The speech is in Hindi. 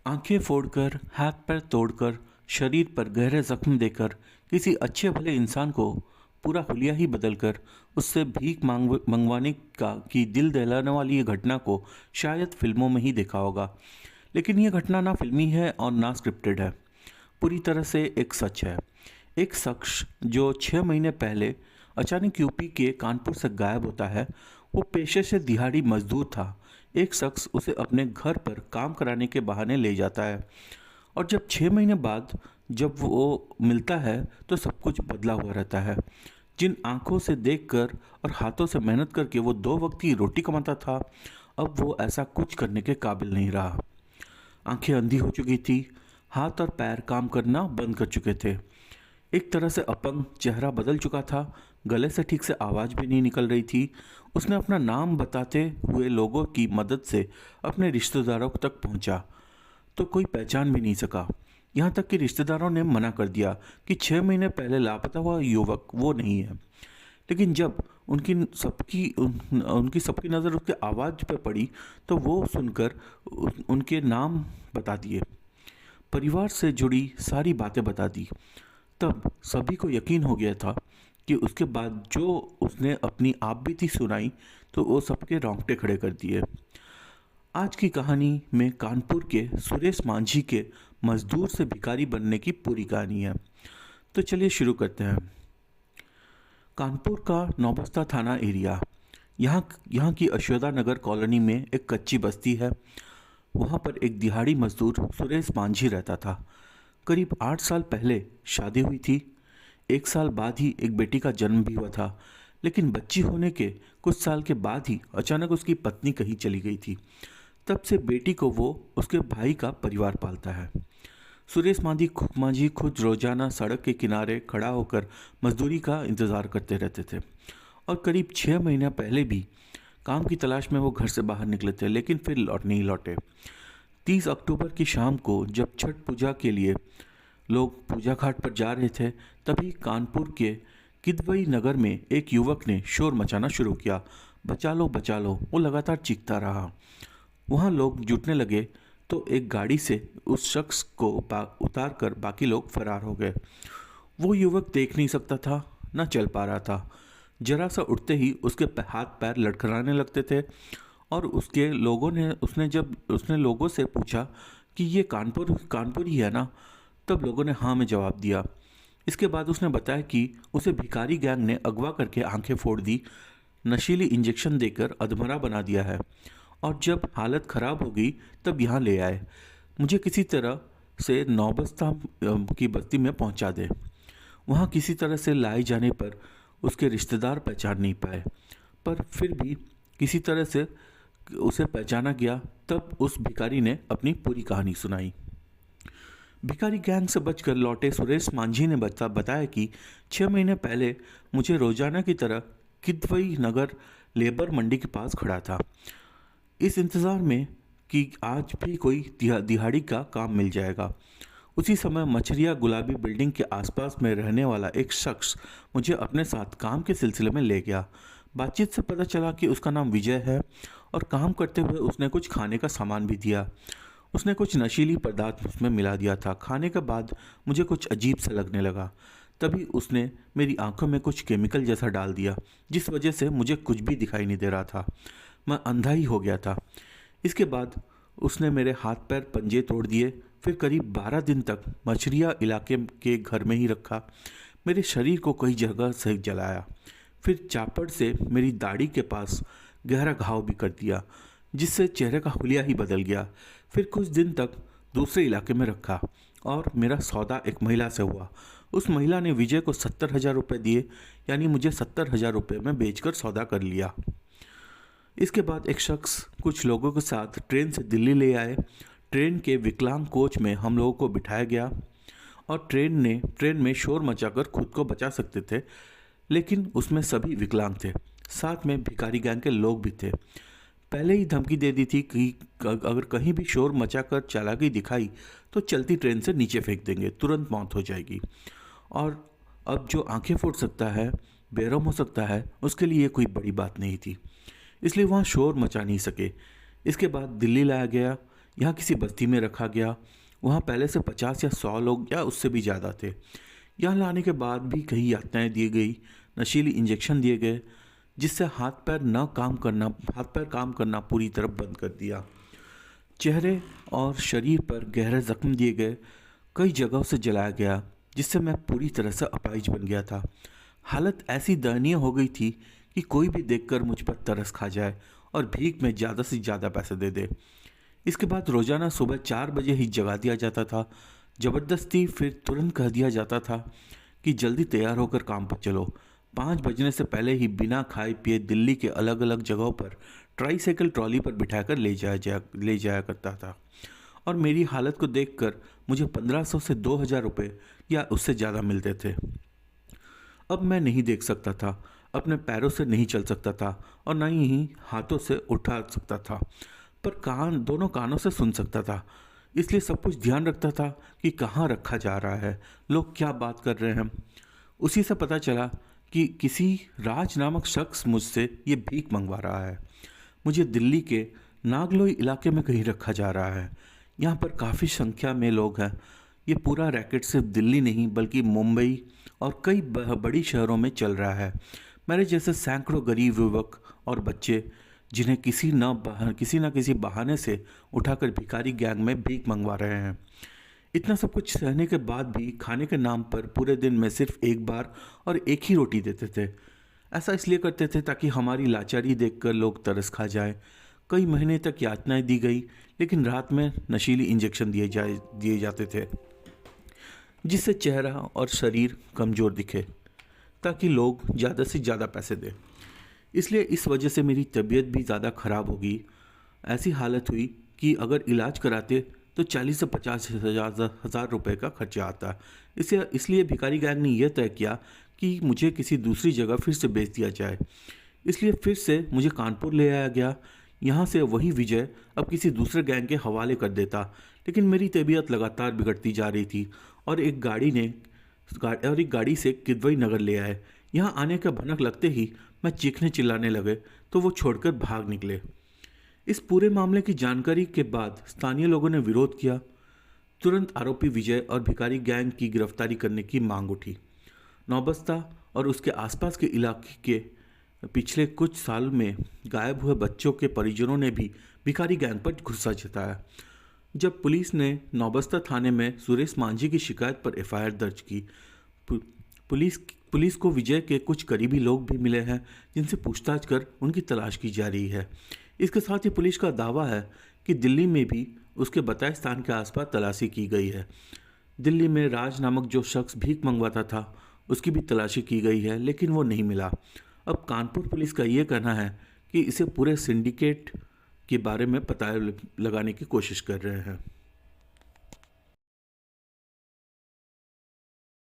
आंखें फोड़कर, हाथ पैर तोड़कर, शरीर पर गहरे जख्म देकर, किसी अच्छे भले इंसान को पूरा हुलिया ही बदलकर उससे भीख मंगवाने का की दिल दहलाने वाली ये घटना को शायद फिल्मों में ही देखा होगा। लेकिन ये घटना ना फिल्मी है और ना स्क्रिप्टेड है। पूरी तरह से एक सच है। एक शख्स जो 6 महीने पहले अचानक यूपी के कानपुर से गायब होता है, वो पेशे से दिहाड़ी मजदूर था। एक शख्स उसे अपने घर पर काम कराने के बहाने ले जाता है और जब 6 महीने बाद जब वो मिलता है तो सब कुछ बदला हुआ रहता है। जिन आंखों से देखकर और हाथों से मेहनत करके वो 2 वक्त की रोटी कमाता था, अब वो ऐसा कुछ करने के काबिल नहीं रहा। आंखें अंधी हो चुकी थी, हाथ और पैर काम करना बंद कर चुके थे। एक तरह से अपंग, चेहरा बदल चुका था, गले से ठीक से आवाज़ भी नहीं निकल रही थी। उसने अपना नाम बताते हुए लोगों की मदद से अपने रिश्तेदारों तक पहुंचा, तो कोई पहचान भी नहीं सका। यहाँ तक कि रिश्तेदारों ने मना कर दिया कि 6 महीने पहले लापता हुआ युवक वो नहीं है। लेकिन जब उनकी सबकी नज़र उसके आवाज़ पर पड़ी, तो वो सुनकर उनके नाम बता दिए, परिवार से जुड़ी सारी बातें बता दी। तब सभी को यकीन हो गया था कि उसके बाद जो उसने अपनी आप बीती सुनाई, तो वो सबके रोंगटे खड़े कर दिए। आज की कहानी में कानपुर के सुरेश मांझी के मजदूर से भिखारी बनने की पूरी कहानी है। तो चलिए शुरू करते हैं। कानपुर का नौबस्ता थाना एरिया, यहाँ की अश्वदा नगर कॉलोनी में एक कच्ची बस्ती है। वहाँ पर एक दिहाड़ी मजदूर सुरेश मांझी रहता था। करीब 8 साल पहले शादी हुई थी। 1 साल बाद ही एक बेटी का जन्म भी हुआ था। लेकिन बच्ची होने के कुछ साल के बाद ही अचानक उसकी पत्नी कहीं चली गई थी। तब से बेटी को वो उसके भाई का परिवार पालता है। सुरेश मांझी खुद रोजाना सड़क के किनारे खड़ा होकर मजदूरी का इंतज़ार करते रहते थे और करीब 6 महीने पहले भी काम की तलाश में वो घर से बाहर निकले थे, लेकिन फिर नहीं लौटे। 30 अक्टूबर की शाम को जब छठ पूजा के लिए लोग पूजा घाट पर जा रहे थे, तभी कानपुर के किदवई नगर में एक युवक ने शोर मचाना शुरू किया, बचा लो बचा लो। वो लगातार चीखता रहा। वहाँ लोग जुटने लगे तो एक गाड़ी से उस शख्स को उतार कर बाकी लोग फरार हो गए। वो युवक देख नहीं सकता था, न चल पा रहा था। जरा सा उठते ही उसके हाथ पैर लड़खड़ाने लगते थे और उसने लोगों से पूछा कि ये कानपुर ही है ना। तब लोगों ने हाँ में जवाब दिया। इसके बाद उसने बताया कि उसे भिखारी गैंग ने अगवा करके आंखें फोड़ दी, नशीली इंजेक्शन देकर अधमरा बना दिया है और जब हालत ख़राब हो गई तब यहाँ ले आए। मुझे किसी तरह से नौबस्ता की बस्ती में पहुँचा दे। वहाँ किसी तरह से लाए जाने पर उसके रिश्तेदार पहचान नहीं पाए, पर फिर भी किसी तरह से उसे पहचाना गया। तब उस भिखारी ने अपनी पूरी कहानी सुनाई। भिखारी गैंग से बचकर लौटे सुरेश मांझी ने बताया कि 6 महीने पहले मुझे रोजाना की तरह किदवई नगर लेबर मंडी के पास खड़ा था, इस इंतज़ार में कि आज भी कोई दिहाड़ी का काम मिल जाएगा। उसी समय मछरिया गुलाबी बिल्डिंग के आसपास में रहने वाला एक शख्स मुझे अपने साथ काम के सिलसिले में ले गया। बातचीत से पता चला कि उसका नाम विजय है और काम करते हुए उसने कुछ खाने का सामान भी दिया। उसने कुछ नशीली पदार्थ उसमें मिला दिया था। खाने के बाद मुझे कुछ अजीब सा लगने लगा। तभी उसने मेरी आंखों में कुछ केमिकल जैसा डाल दिया, जिस वजह से मुझे कुछ भी दिखाई नहीं दे रहा था। मैं अंधा ही हो गया था। इसके बाद उसने मेरे हाथ पैर पंजे तोड़ दिए। फिर करीब 12 दिन तक मछरिया इलाके के घर में ही रखा। मेरे शरीर को कई जगह से जलाया। फिर चापड़ से मेरी दाढ़ी के पास गहरा घाव भी कर दिया, जिससे चेहरे का हुलिया ही बदल गया। फिर कुछ दिन तक दूसरे इलाके में रखा और मेरा सौदा एक महिला से हुआ। उस महिला ने विजय को 70,000 रुपये दिए, यानी मुझे 70,000 रुपये में बेचकर सौदा कर लिया। इसके बाद एक शख्स कुछ लोगों के साथ ट्रेन से दिल्ली ले आए। ट्रेन के विकलांग कोच में हम लोगों को बिठाया गया और ट्रेन में शोर मचाकर खुद को बचा सकते थे, लेकिन उसमें सभी विकलांग थे। साथ में भिखारी गैंग के लोग भी थे। पहले ही धमकी दे दी थी कि अगर कहीं भी शोर मचाकर चालाकी दिखाई तो चलती ट्रेन से नीचे फेंक देंगे, तुरंत मौत हो जाएगी। और अब जो आंखें फोड़ सकता है, बेरहम हो सकता है, उसके लिए ये कोई बड़ी बात नहीं थी, इसलिए वहाँ शोर मचा नहीं सके। इसके बाद दिल्ली लाया गया। यहाँ किसी बस्ती में रखा गया। वहाँ पहले से 50 या 100 लोग या उससे भी ज़्यादा थे। यहाँ लाने के बाद भी कई यातनाएं दी गई, नशीली इंजेक्शन दिए गए, जिससे हाथ पैर काम करना पूरी तरह बंद कर दिया। चेहरे और शरीर पर गहरे जख्म दिए गए, कई जगहों से जलाया गया, जिससे मैं पूरी तरह से अपाहिज बन गया था। हालत ऐसी दयनीय हो गई थी कि कोई भी देखकर मुझ पर तरस खा जाए और भीख में ज़्यादा से ज़्यादा पैसे दे दे। इसके बाद रोज़ाना सुबह 4 बजे ही जगा दिया जाता था, ज़बरदस्ती फिर तुरंत कह दिया जाता था कि जल्दी तैयार होकर काम पर चलो। 5 बजने से पहले ही बिना खाए पिए दिल्ली के अलग अलग जगहों पर ट्राईसाइकिल ट्रॉली पर बिठाकर ले जाया करता था। और मेरी हालत को देखकर मुझे 1500 से 2000 रुपये या उससे ज़्यादा मिलते थे। अब मैं नहीं देख सकता था, अपने पैरों से नहीं चल सकता था और न ही हाथों से उठा सकता था, पर दोनों कानों से सुन सकता था। इसलिए सब कुछ ध्यान रखता था कि कहाँ रखा जा रहा है, लोग क्या बात कर रहे हैं। उसी से पता चला कि किसी राज नामक शख्स मुझसे ये भीख मंगवा रहा है। मुझे दिल्ली के नागलोई इलाके में कहीं रखा जा रहा है। यहाँ पर काफ़ी संख्या में लोग हैं। ये पूरा रैकेट सिर्फ दिल्ली नहीं बल्कि मुंबई और कई बड़ी शहरों में चल रहा है। मेरे जैसे सैकड़ों गरीब युवक और बच्चे जिन्हें किसी न किसी बहाने से उठाकर भिखारी गैंग में भीख मंगवा रहे हैं। इतना सब कुछ सहने के बाद भी खाने के नाम पर पूरे दिन में सिर्फ एक बार और एक ही रोटी देते थे। ऐसा इसलिए करते थे ताकि हमारी लाचारी देखकर लोग तरस खा जाए। कई महीने तक यातनाएं दी गई, लेकिन रात में नशीली इंजेक्शन दिए जाते थे, जिससे चेहरा और शरीर कमज़ोर दिखे ताकि लोग ज़्यादा से ज़्यादा पैसे दें। इसलिए इस वजह से मेरी तबीयत भी ज़्यादा ख़राब होगी। ऐसी हालत हुई कि अगर इलाज कराते तो 40 से 50 हज़ार रुपये का खर्चा आता। इसलिए भिखारी गैंग ने यह तय किया कि मुझे किसी दूसरी जगह फिर से बेच दिया जाए। इसलिए फिर से मुझे कानपुर ले आया गया। यहाँ से वही विजय अब किसी दूसरे गैंग के हवाले कर देता, लेकिन मेरी तबीयत लगातार बिगड़ती जा रही थी और एक गाड़ी से किदवई नगर ले आए। यहाँ आने का भनक लगते ही मैं चीखने चिल्लाने लगे तो वो छोड़कर भाग निकले। इस पूरे मामले की जानकारी के बाद स्थानीय लोगों ने विरोध किया। तुरंत आरोपी विजय और भिखारी गैंग की गिरफ्तारी करने की मांग उठी। नौबस्ता और उसके आसपास के इलाके के पिछले कुछ साल में गायब हुए बच्चों के परिजनों ने भी भिखारी गैंग पर गुस्सा जताया। जब पुलिस ने नौबस्ता थाने में सुरेश मांझी की शिकायत पर एफआईआर दर्ज की, पुलिस को विजय के कुछ करीबी लोग भी मिले हैं, जिनसे पूछताछ कर उनकी तलाश की जा रही है। इसके साथ ही पुलिस का दावा है कि दिल्ली में भी उसके बताए स्थान के आसपास तलाशी की गई है। दिल्ली में राज नामक जो शख्स भीख मंगवाता था, उसकी भी तलाशी की गई है, लेकिन वो नहीं मिला। अब कानपुर पुलिस का ये कहना है कि इसे पूरे सिंडिकेट के बारे में पता लगाने की कोशिश कर रहे हैं।